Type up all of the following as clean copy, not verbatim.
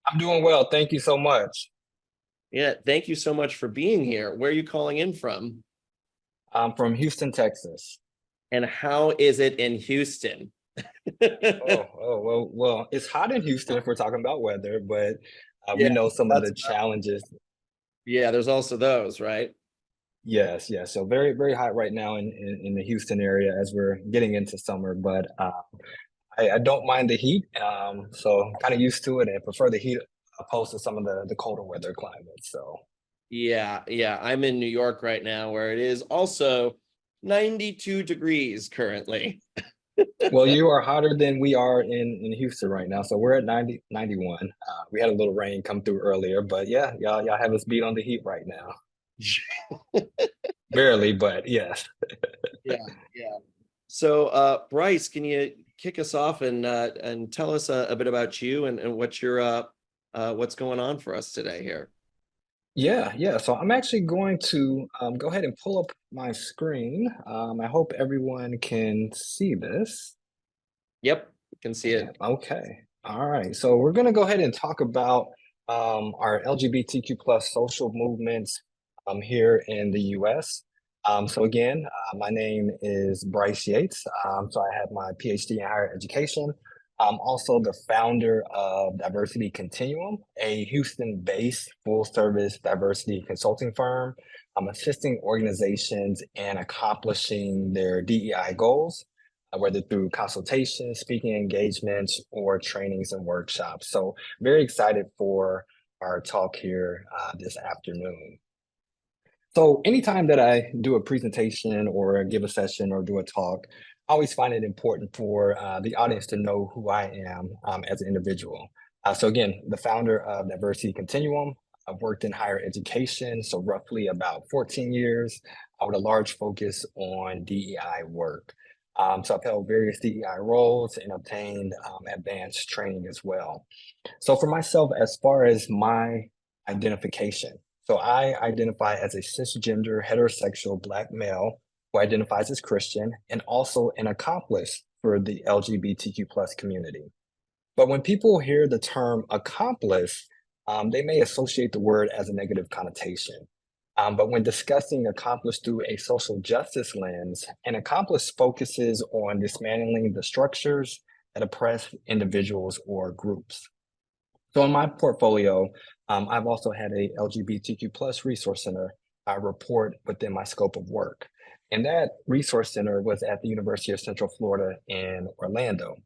I'm doing well. Thank you so much. Yeah, thank you so much for being here. Where are you calling in from? I'm from Houston, Texas. And how is it in Houston? It's hot in Houston if we're talking about weather, but we Yeah, know some of that's the challenges. yeah, there's also those, right? Yes, yes. So very, very hot right now in the Houston area as we're getting into summer, but I don't mind the heat. So I'm kind of used to it and prefer the heat opposed to some of the colder weather climates. So. Yeah. I'm in New York right now where it is also 92 degrees currently. Well, you are hotter than we are in Houston right now. So we're at 90 91. We had a little rain come through earlier, but yeah, y'all have us beat on the heat right now. Barely, but yes. Yeah, yeah. So, Bryce, can you kick us off and tell us a bit about you and what what's going on for us today here? Yeah. So I'm actually going to go ahead and pull up my screen. I hope everyone can see this. Yep, can see Yeah, it. okay. All right. So we're going to go ahead and talk about our LGBTQ plus social movements here in the US. So again, my name is Bryce Yates. So I have my PhD in higher education. I'm also the founder of Diversity Continuum, a Houston-based full-service diversity consulting firm. I'm assisting organizations in accomplishing their DEI goals, whether through consultations, speaking engagements, or trainings and workshops. So very excited for our talk here this afternoon. So anytime that I do a presentation or give a session or do a talk, I always find it important for the audience to know who I am as an individual. So again, the founder of Diversity Continuum. I've worked in higher education, so roughly about 14 years, with a large focus on DEI work. So I've held various DEI roles and obtained advanced training as well. So for myself, as far as my identification, so I identify as a cisgender, heterosexual Black male who identifies as Christian and also an accomplice for the LGBTQ plus community. But when people hear the term accomplice, they may associate the word as a negative connotation. But when discussing accomplice through a social justice lens, an accomplice focuses on dismantling the structures that oppress individuals or groups. So in my portfolio, I've also had a LGBTQ plus resource center report within my scope of work. And that resource center was at the University of Central Florida in Orlando.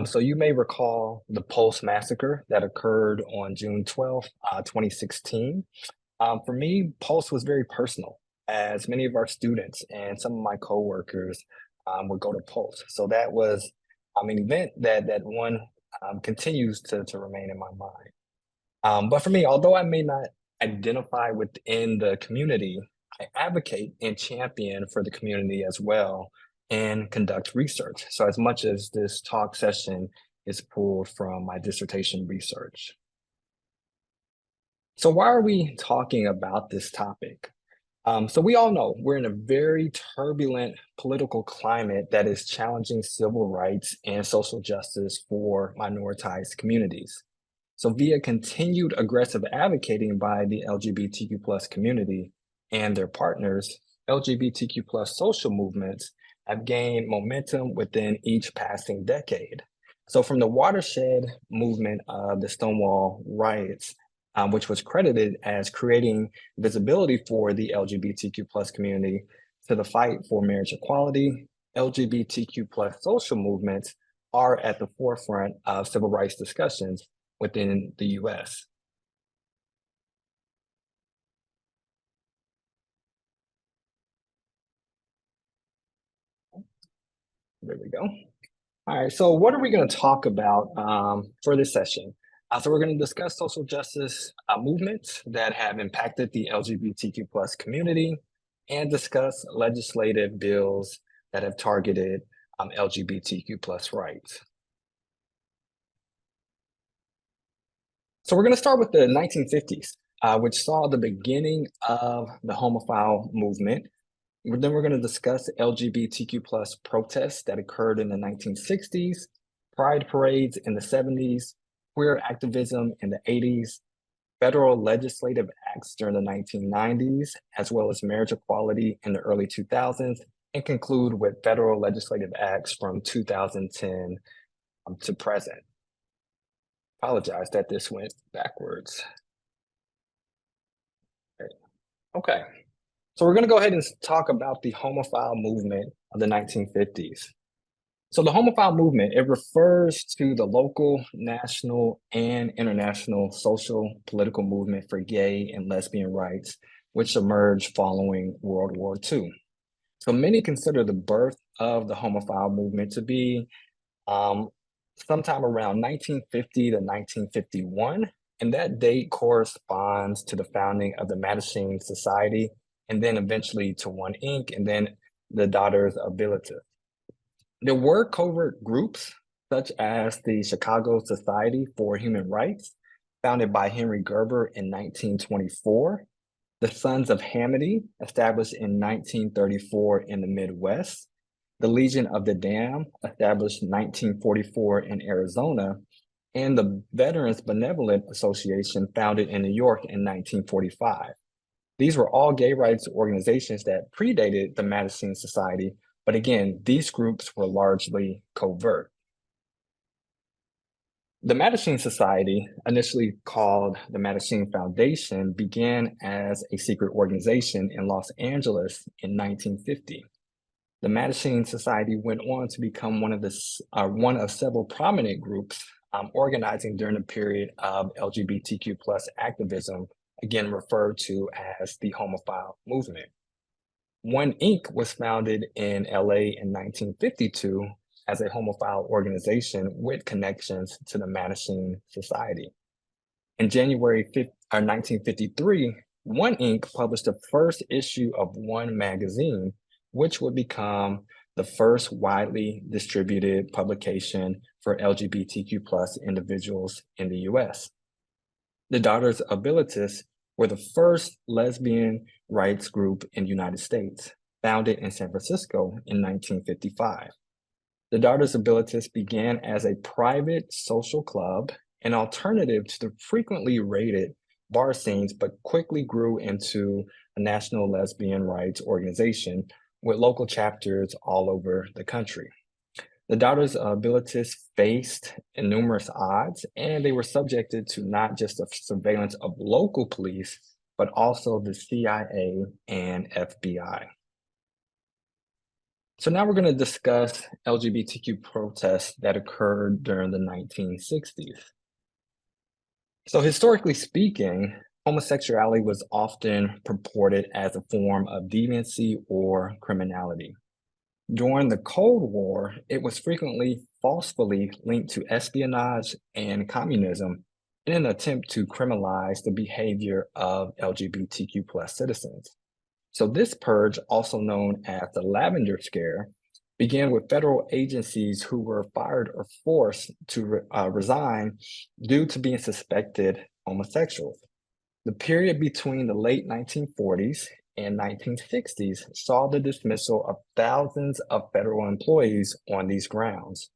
So you may recall the Pulse massacre that occurred on June 12th, 2016. For me, Pulse was very personal, as many of our students and some of my coworkers would go to Pulse. So that was an event that one continues to remain in my mind. But for me, although I may not identify within the community, I advocate and champion for the community as well and conduct research. So as much as this talk session is pulled from my dissertation research. So why are we talking about this topic? So we all know we're in a very turbulent political climate that is challenging civil rights and social justice for minoritized communities. So via continued aggressive advocating by the LGBTQ plus community and their partners, LGBTQ plus social movements have gained momentum within each passing decade. So from the watershed movement of the Stonewall Riots, which was credited as creating visibility for the LGBTQ plus community, to the fight for marriage equality, LGBTQ plus social movements are at the forefront of civil rights discussions within the US. There we go. All right, so what are we going to talk about for this session? So we're going to discuss social justice movements that have impacted the LGBTQ plus community and discuss legislative bills that have targeted LGBTQ plus rights. So we're going to start with the 1950s, which saw the beginning of the homophile movement. Then we're going to discuss LGBTQ plus protests that occurred in the 1960s, pride parades in the 70s, queer activism in the 80s, federal legislative acts during the 1990s, as well as marriage equality in the early 2000s, and conclude with federal legislative acts from 2010 to present. Apologize that this went backwards. Okay, so we're going to go ahead and talk about the homophile movement of the 1950s. So the homophile movement, it refers to the local, national, and international social political movement for gay and lesbian rights, which emerged following World War II. So many consider the birth of the homophile movement to be um, sometime around 1950 to 1951, and that date corresponds to the founding of the Mattachine Society, and then eventually to One Inc., and then the Daughters of Bilitis. There were covert groups such as the Chicago Society for Human Rights, founded by Henry Gerber in 1924, the Sons of Hamity, established in 1934 in the Midwest, the Legion of the Damned, established in 1944 in Arizona, and the Veterans Benevolent Association, founded in New York in 1945. These were all gay rights organizations that predated the Mattachine Society, but again, these groups were largely covert. The Mattachine Society, initially called the Mattachine Foundation, began as a secret organization in Los Angeles in 1950. The Mattachine Society went on to become one of several prominent groups organizing during the period of LGBTQ plus activism, again referred to as the homophile movement. One Inc. was founded in LA in 1952 as a homophile organization with connections to the Mattachine Society. In January 1953, One Inc. published the first issue of One magazine, which would become the first widely distributed publication for LGBTQ plus individuals in the US. The Daughters of Bilitis were the first lesbian rights group in the United States, founded in San Francisco in 1955. The Daughters of Bilitis began as a private social club, an alternative to the frequently raided bar scenes, but quickly grew into a national lesbian rights organization with local chapters all over the country. The Daughters of Bilitis faced numerous odds, and they were subjected to not just the surveillance of local police, but also the CIA and FBI. So now we're going to discuss LGBTQ protests that occurred during the 1960s. So historically speaking, homosexuality was often purported as a form of deviancy or criminality. During the Cold War, it was frequently falsely linked to espionage and communism in an attempt to criminalize the behavior of LGBTQ plus citizens. So this purge, also known as the Lavender Scare, began with federal agencies who were fired or forced to resign due to being suspected homosexuals. The period between the late 1940s and 1960s saw the dismissal of thousands of federal employees on these grounds.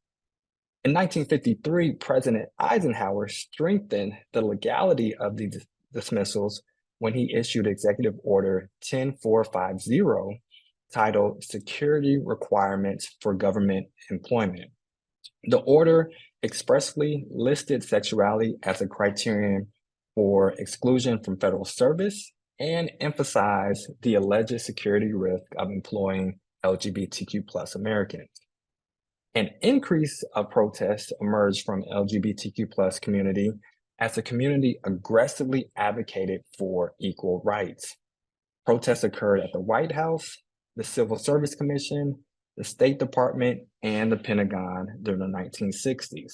In 1953, President Eisenhower strengthened the legality of these dismissals when he issued Executive Order 10450, titled Security Requirements for Government Employment. The order expressly listed sexuality as a criterion for exclusion from federal service and emphasized the alleged security risk of employing LGBTQ plus Americans. An increase of protests emerged from LGBTQ plus community as the community aggressively advocated for equal rights. Protests occurred at the White House, the Civil Service Commission, the State Department, and the Pentagon during the 1960s.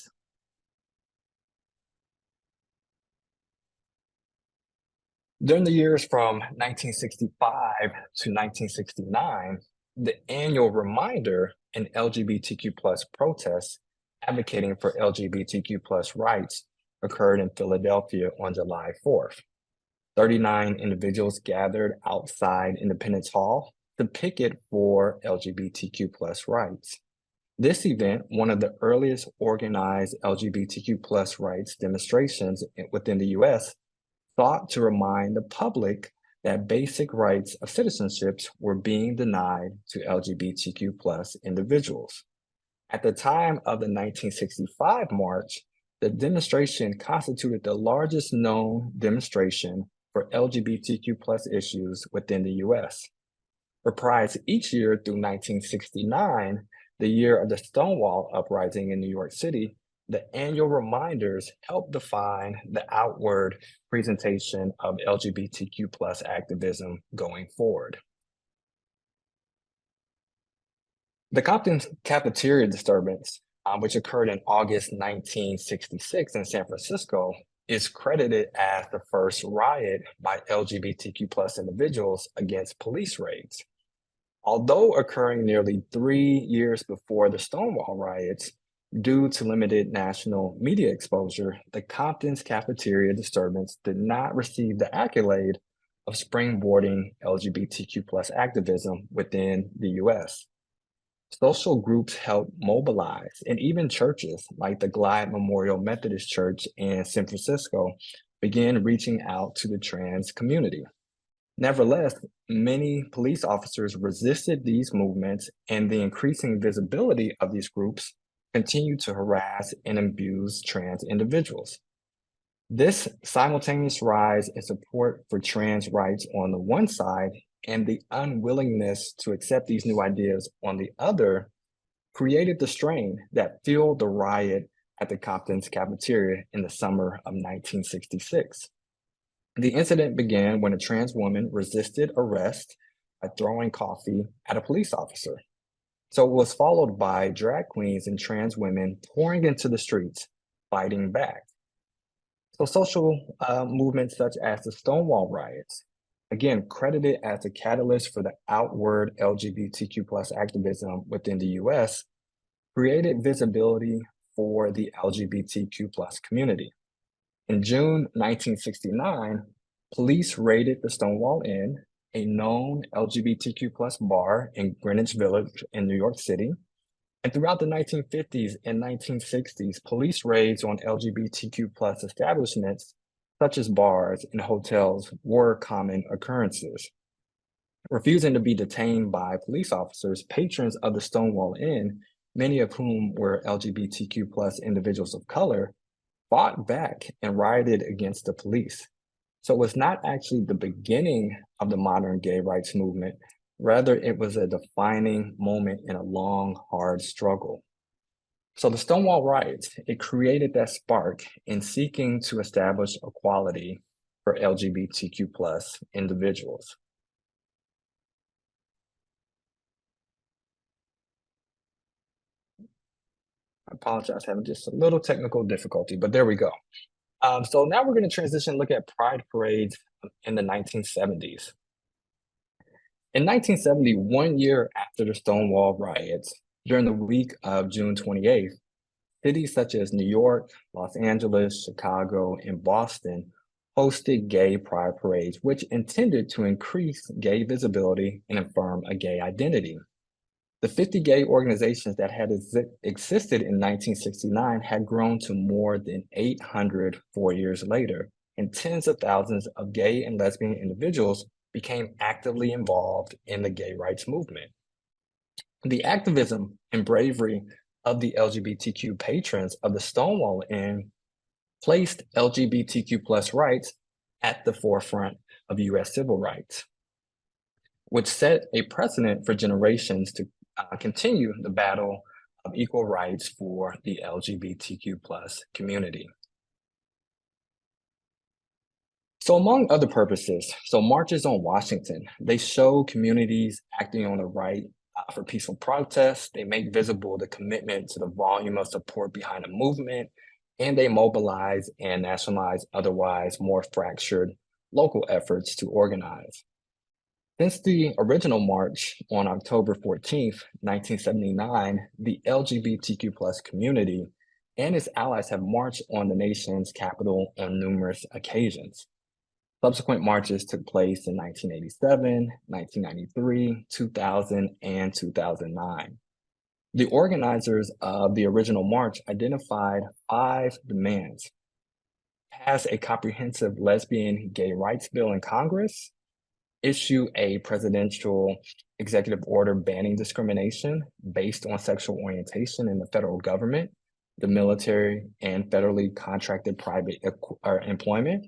During the years from 1965 to 1969, the annual reminder in LGBTQ plus protests advocating for LGBTQ plus rights occurred in Philadelphia on July 4th. 39 individuals gathered outside Independence Hall to picket for LGBTQ plus rights. This event, one of the earliest organized LGBTQ plus rights demonstrations within the US, sought to remind the public that basic rights of citizenships were being denied to LGBTQ plus individuals. At the time of the 1965 march, the demonstration constituted the largest known demonstration for LGBTQ plus issues within the US. Reprised each year through 1969, the year of the Stonewall Uprising in New York City, the annual reminders help define the outward presentation of LGBTQ plus activism going forward. The Compton cafeteria disturbance, which occurred in August 1966 in San Francisco, is credited as the first riot by LGBTQ plus individuals against police raids. Although occurring nearly 3 years before the Stonewall riots, due to limited national media exposure, the Compton's cafeteria disturbance did not receive the accolade of springboarding LGBTQ plus activism within the US. Social groups helped mobilize, and even churches like the Glide Memorial Methodist Church in San Francisco began reaching out to the trans community. Nevertheless, many police officers resisted these movements, and the increasing visibility of these groups continued to harass and abuse trans individuals. This simultaneous rise in support for trans rights on the one side and the unwillingness to accept these new ideas on the other created the strain that fueled the riot at the Compton's cafeteria in the summer of 1966. The incident began when a trans woman resisted arrest by throwing coffee at a police officer. So it was followed by drag queens and trans women pouring into the streets, fighting back. So social movements such as the Stonewall Riots, again, credited as a catalyst for the outward LGBTQ plus activism within the US, created visibility for the LGBTQ plus community. In June 1969, police raided the Stonewall Inn, a known LGBTQ plus bar in Greenwich Village in New York City. And throughout the 1950s and 1960s, police raids on LGBTQ plus establishments, such as bars and hotels, were common occurrences. Refusing to be detained by police officers, patrons of the Stonewall Inn, many of whom were LGBTQ plus individuals of color, fought back and rioted against the police. So it was not actually the beginning of the modern gay rights movement. Rather, it was a defining moment in a long, hard struggle. So the Stonewall Riots, it created that spark in seeking to establish equality for LGBTQ plus individuals. I apologize, having just a little technical difficulty, but there we go. So now we're going to transition and look at pride parades in the 1970s. In 1970, 1 year after the Stonewall riots, during the week of June 28th, cities such as New York, Los Angeles, Chicago, and Boston hosted gay pride parades, which intended to increase gay visibility and affirm a gay identity. The 50 gay organizations that had existed in 1969 had grown to more than 800 4 years later, and tens of thousands of gay and lesbian individuals became actively involved in the gay rights movement. The activism and bravery of the LGBTQ patrons of the Stonewall Inn placed LGBTQ plus rights at the forefront of US civil rights, which set a precedent for generations to continue the battle of equal rights for the LGBTQ plus community. So among other purposes, so marches on Washington, they show communities acting on the right for peaceful protest. They make visible the commitment to the volume of support behind a movement, and they mobilize and nationalize otherwise more fractured local efforts to organize. Since the original march on October 14th, 1979, the LGBTQ plus community and its allies have marched on the nation's capital on numerous occasions. Subsequent marches took place in 1987, 1993, 2000, and 2009. The organizers of the original march identified 5 demands: pass a comprehensive lesbian gay rights bill in Congress, issue a presidential executive order banning discrimination based on sexual orientation in the federal government, the military, and federally contracted private employment,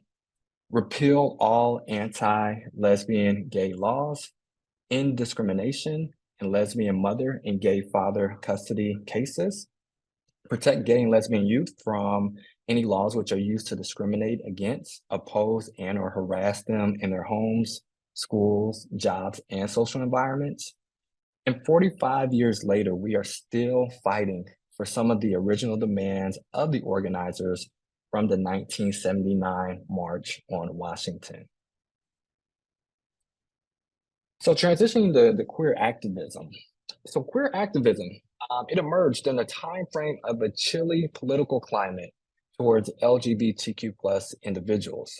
repeal all anti-lesbian gay laws, end discrimination in lesbian mother and gay father custody cases, protect gay and lesbian youth from any laws which are used to discriminate against, oppose, and or harass them in their homes, schools, jobs, and social environments. And 45 years later, we are still fighting for some of the original demands of the organizers from the 1979 March on Washington. So transitioning to the queer activism. So queer activism, it emerged in the time frame of a chilly political climate towards LGBTQ plus individuals.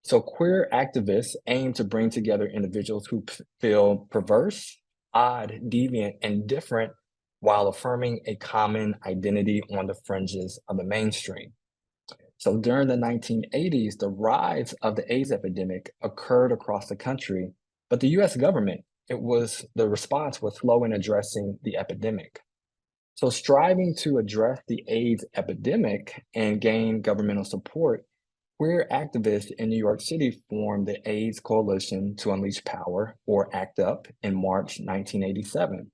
So queer activists aim to bring together individuals who feel perverse, odd, deviant, and different while affirming a common identity on the fringes of the mainstream. So during the 1980s, the rise of the AIDS epidemic occurred across the country, but the US government, the response was slow in addressing the epidemic. So striving to address the AIDS epidemic and gain governmental support, queer activists in New York City formed the AIDS Coalition to Unleash Power, or ACT UP, in March 1987.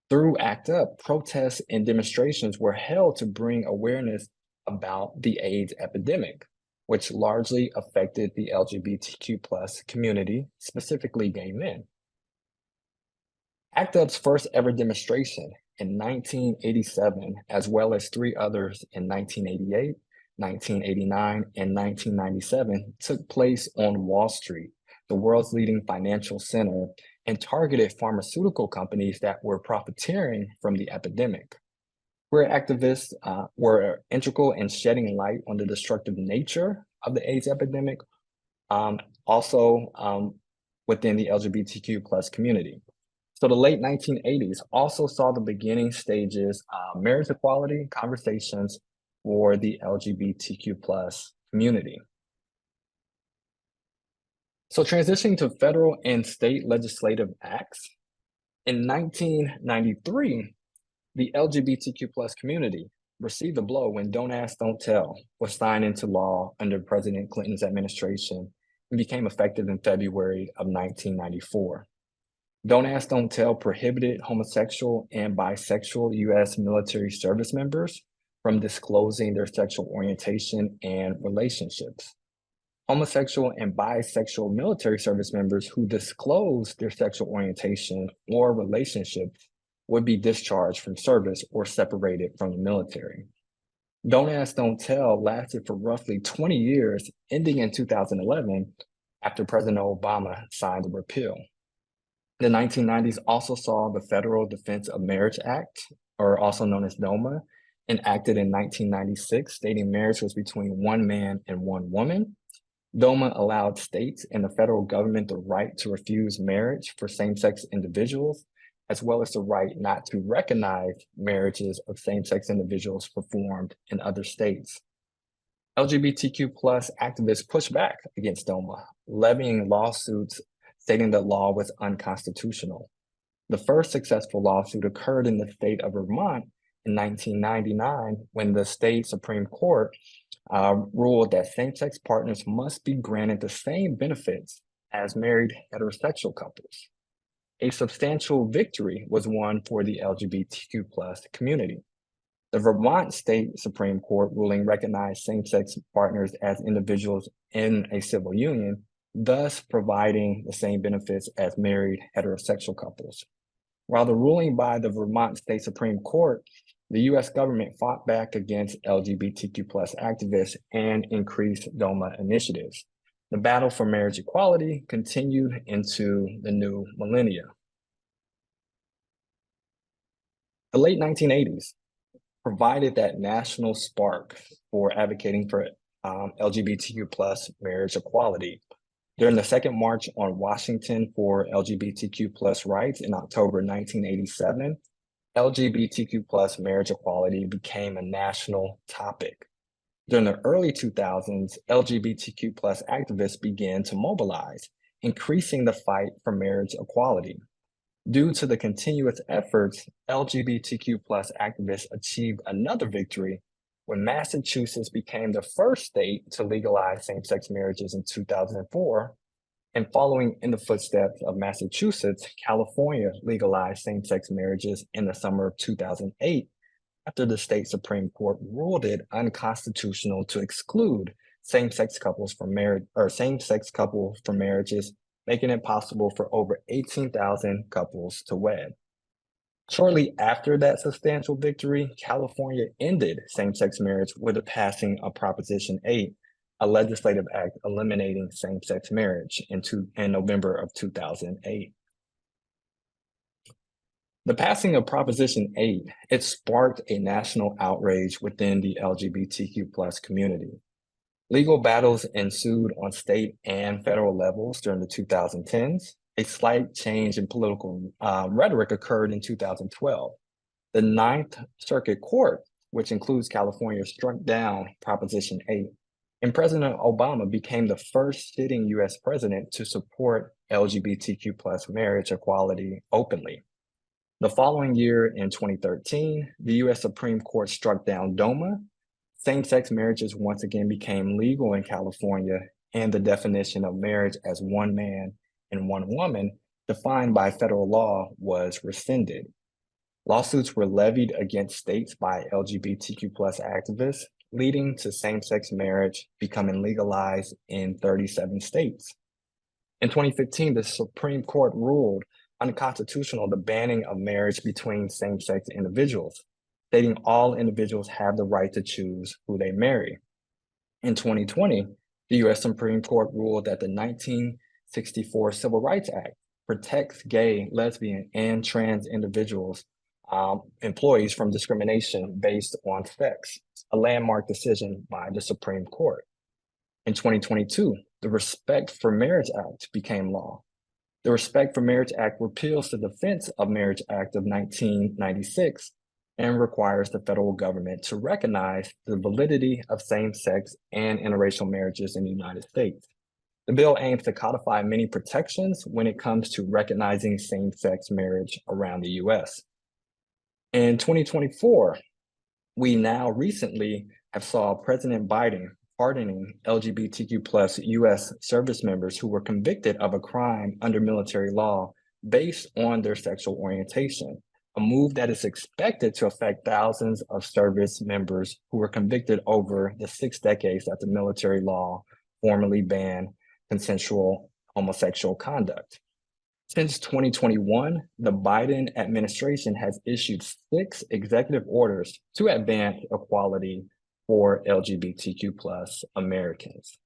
Through ACT UP, protests and demonstrations were held to bring awareness about the AIDS epidemic, which largely affected the LGBTQ plus community, specifically gay men. ACT UP's first ever demonstration in 1987, as well as 3 others in 1988, 1989, and 1997, took place on Wall Street, the world's leading financial center, and targeted pharmaceutical companies that were profiteering from the epidemic. Queer activists were integral in shedding light on the destructive nature of the AIDS epidemic, also within the LGBTQ plus community. So the late 1980s also saw the beginning stages of marriage equality conversations for the LGBTQ plus community. So transitioning to federal and state legislative acts, in 1993, the LGBTQ plus community received a blow when Don't Ask, Don't Tell was signed into law under President Clinton's administration and became effective in February of 1994. Don't Ask, Don't Tell prohibited homosexual and bisexual U.S. military service members from disclosing their sexual orientation and relationships. Homosexual and bisexual military service members who disclose their sexual orientation or relationships would be discharged from service or separated from the military. Don't Ask, Don't Tell lasted for roughly 20 years, ending in 2011 after President Obama signed the repeal. The 1990s also saw the Federal Defense of Marriage Act, or also known as DOMA, enacted in 1996, stating marriage was between one man and one woman. DOMA allowed states and the federal government the right to refuse marriage for same-sex individuals, as well as the right not to recognize marriages of same-sex individuals performed in other states. LGBTQ plus activists pushed back against DOMA, levying lawsuits stating that law was unconstitutional. The first successful lawsuit occurred in the state of Vermont in 1999 when the state Supreme Court ruled that same-sex partners must be granted the same benefits as married heterosexual couples. A substantial victory was won for the LGBTQ plus community. The Vermont State Supreme Court ruling recognized same-sex partners as individuals in a civil union, thus providing the same benefits as married heterosexual couples. While the ruling by the Vermont State Supreme Court, the US government fought back against LGBTQ plus activists and increased DOMA initiatives. The battle for marriage equality continued into the new millennia. The late 1980s provided that national spark for advocating for LGBTQ plus marriage equality. During the Second March on Washington for LGBTQ plus rights in October 1987, LGBTQ plus marriage equality became a national topic. During the early 2000s, LGBTQ plus activists began to mobilize, increasing the fight for marriage equality. Due to the continuous efforts, LGBTQ plus activists achieved another victory when Massachusetts became the first state to legalize same-sex marriages in 2004. And following in the footsteps of Massachusetts, California legalized same-sex marriages in the summer of 2008 after the state Supreme Court ruled it unconstitutional to exclude same-sex couples from marriage or same-sex couples from marriages, making it possible for over 18,000 couples to wed. Shortly after that substantial victory, California ended same-sex marriage with the passing of Proposition 8, a legislative act eliminating same-sex marriage in November of 2008. The passing of Proposition 8, it sparked a national outrage within the LGBTQ plus community. Legal battles ensued on state and federal levels during the 2010s. A slight change in political rhetoric occurred in 2012. The Ninth Circuit Court, which includes California, struck down Proposition 8, and President Obama became the first sitting US president to support LGBTQ plus marriage equality openly. The following year, in 2013, the US Supreme Court struck down DOMA. Same-sex marriages once again became legal in California, and the definition of marriage as one man and one woman, defined by federal law, was rescinded. Lawsuits were levied against states by LGBTQ plus activists, leading to same-sex marriage becoming legalized in 37 states. In 2015, the Supreme Court ruled unconstitutional the banning of marriage between same-sex individuals, stating all individuals have the right to choose who they marry. In 2020, the US Supreme Court ruled that the 1964 Civil Rights Act protects gay, lesbian, and trans individuals, employees from discrimination based on sex, a landmark decision by the Supreme Court. In 2022, the Respect for Marriage Act became law. The Respect for Marriage Act repeals the Defense of Marriage Act of 1996 and requires the federal government to recognize the validity of same-sex and interracial marriages in the United States. The bill aims to codify many protections when it comes to recognizing same-sex marriage around the US. In 2024, we now recently have saw President Biden pardoning LGBTQ plus US service members who were convicted of a crime under military law based on their sexual orientation, a move that is expected to affect thousands of service members who were convicted over the 6 decades that the military law formally banned consensual homosexual conduct. Since 2021, the Biden administration has issued 6 executive orders to advance equality for LGBTQ plus Americans.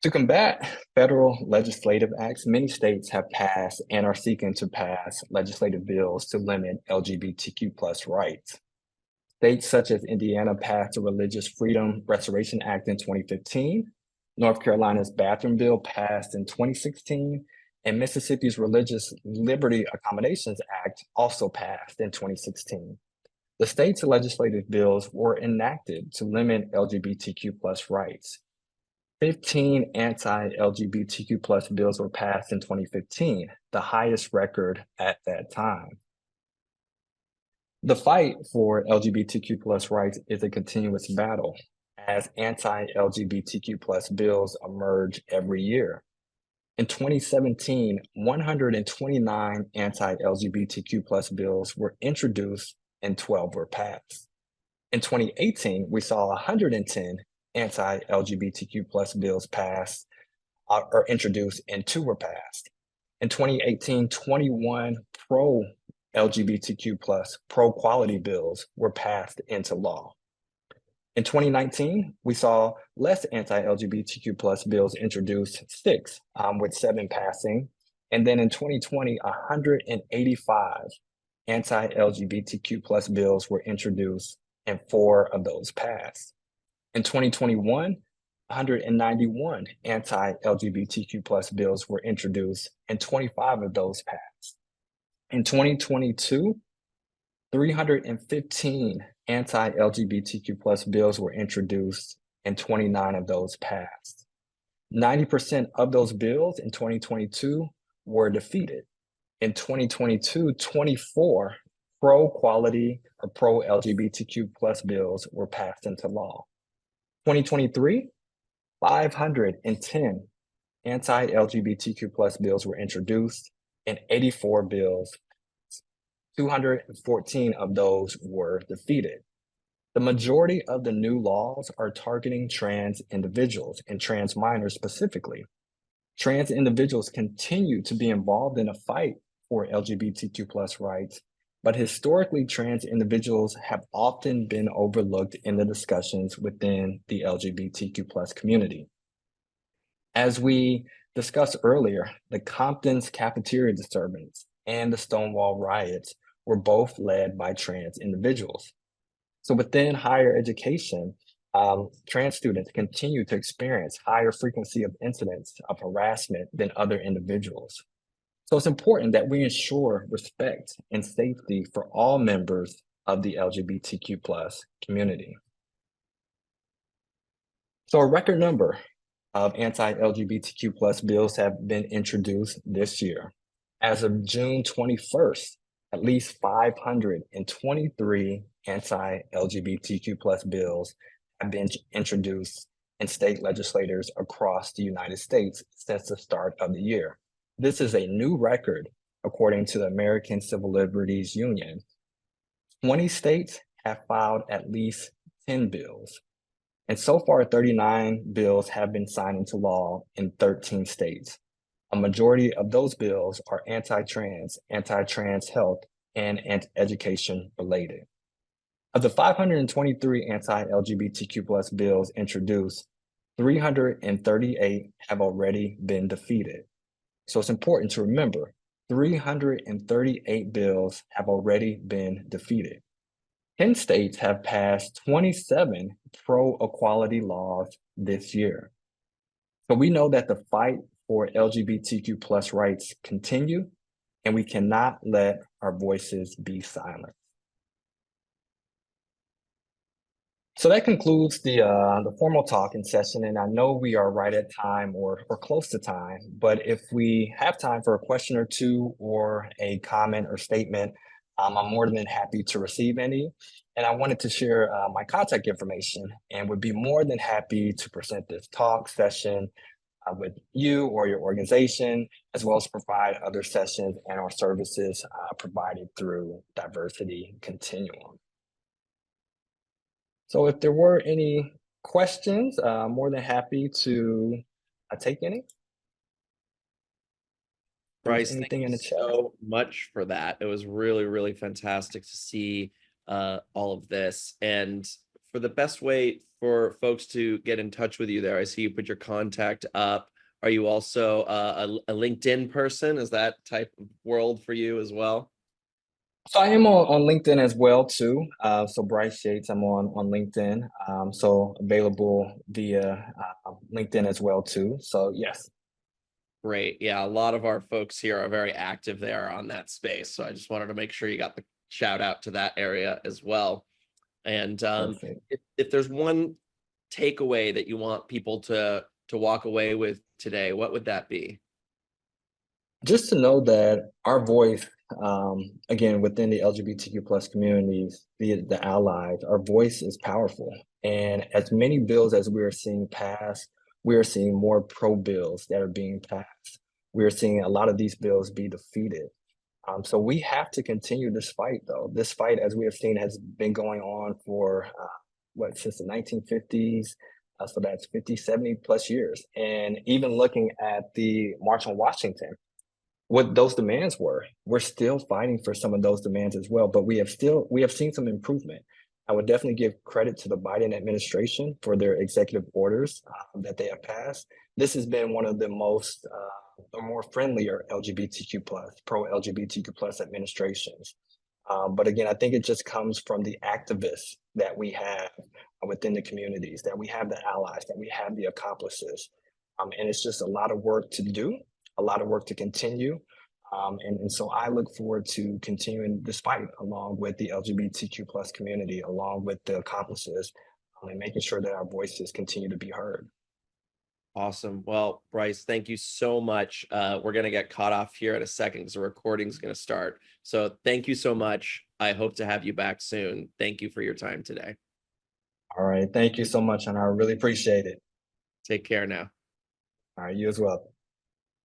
To combat federal legislative acts, many states have passed and are seeking to pass legislative bills to limit LGBTQ plus rights. States such as Indiana passed the Religious Freedom Restoration Act in 2015. North Carolina's Bathroom Bill passed in 2016, and Mississippi's Religious Liberty Accommodations Act also passed in 2016. The state's legislative bills were enacted to limit LGBTQ plus rights. 15 anti-LGBTQ plus bills were passed in 2015, the highest record at that time. The fight for LGBTQ plus rights is a continuous battle as anti-LGBTQ plus bills emerge every year. In 2017, 129 anti-LGBTQ plus bills were introduced and 12 were passed. In 2018, we saw 110 anti-LGBTQ plus bills passed or introduced and 2 were passed. In 2018, 21 pro-LGBTQ plus pro-quality bills were passed into law. In 2019, we saw less anti-LGBTQ plus bills introduced, 6, with 7 passing. And then in 2020, 185 anti-LGBTQ plus bills were introduced and 4 of those passed. In 2021, 191 anti-LGBTQ plus bills were introduced, and 25 of those passed. In 2022, 315 anti-LGBTQ plus bills were introduced, and 29 of those passed. 90% of those bills in 2022 were defeated. In 2022, 24 pro-quality or pro-LGBTQ plus bills were passed into law. 2023, 510 anti-LGBTQ plus bills were introduced, and 84 bills, 214 of those were defeated. The majority of the new laws are targeting trans individuals and trans minors specifically. Trans individuals continue to be involved in a fight for LGBTQ plus rights, but historically, trans individuals have often been overlooked in the discussions within the LGBTQ plus community. As we discussed earlier, the Compton's cafeteria disturbance and the Stonewall riots were both led by trans individuals. So within higher education, trans students continue to experience higher frequency of incidents of harassment than other individuals. So it's important that we ensure respect and safety for all members of the LGBTQ plus community. So a record number of anti-LGBTQ plus bills have been introduced this year. As of June 21st, at least 523 anti-LGBTQ plus bills have been introduced in state legislators across the United States since the start of the year. This is a new record, according to the American Civil Liberties Union. 20 states have filed at least 10 bills. And so far, 39 bills have been signed into law in 13 states. A majority of those bills are anti-trans, anti-trans health, and education related. Of the 523 anti-LGBTQ plus bills introduced, 338 have already been defeated. So it's important to remember, 338 bills have already been defeated. 10 states have passed 27 pro-equality laws this year. So we know that the fight for LGBTQ plus rights continue, and we cannot let our voices be silent. So that concludes the formal talking session, and I know we are right at time or close to time, but if we have time for a question or two or a comment or statement, I'm more than happy to receive any. And I wanted to share my contact information and would be more than happy to present this talk session with you or your organization, as well as provide other sessions and or services provided through Diversity Continuum. So if there were any questions, more than happy to take any. Bryce, Anything in the chat? so much for that. It was really, really fantastic to see all of this. And for the best way for folks to get in touch with you there, I see you put your contact up. Are you also a LinkedIn person? Is that type of world for you as well? So I am on LinkedIn as well too. So Bryce Yates, I'm on LinkedIn. So available via LinkedIn as well too. So yes. Great. Yeah, a lot of our folks here are very active there on that space. So I just wanted to make sure you got the shout out to that area as well. And if there's one takeaway that you want people to walk away with today, what would that be? Just to know that our voice, again, within the LGBTQ plus communities, the allies, our voice is powerful. And as many bills as we are seeing passed, we are seeing more pro bills that are being passed. We are seeing a lot of these bills be defeated. So we have to continue this fight, though. This fight, as we have seen, has been going on for since the 1950s. So that's 50, 70 plus years. And even looking at the March on Washington, what those demands were, we're still fighting for some of those demands as well. But we have seen some improvement. I would definitely give credit to the Biden administration for their executive orders that they have passed. This has been one of the most or more friendlier LGBTQ plus, pro LGBTQ plus administrations. But again, I think it just comes from the activists that we have within the communities, that we have the allies, that we have the accomplices. And it's just a lot of work to do, a lot of work to continue. And so I look forward to continuing this fight along with the LGBTQ plus community, along with the accomplices, and making sure that our voices continue to be heard. Awesome. Well, Bryce, thank you so much. We're going to get caught off here in a second because the recording is going to start. So thank you so much. I hope to have you back soon. Thank you for your time today. All right. Thank you so much, and I really appreciate it. Take care now. All right. You as well.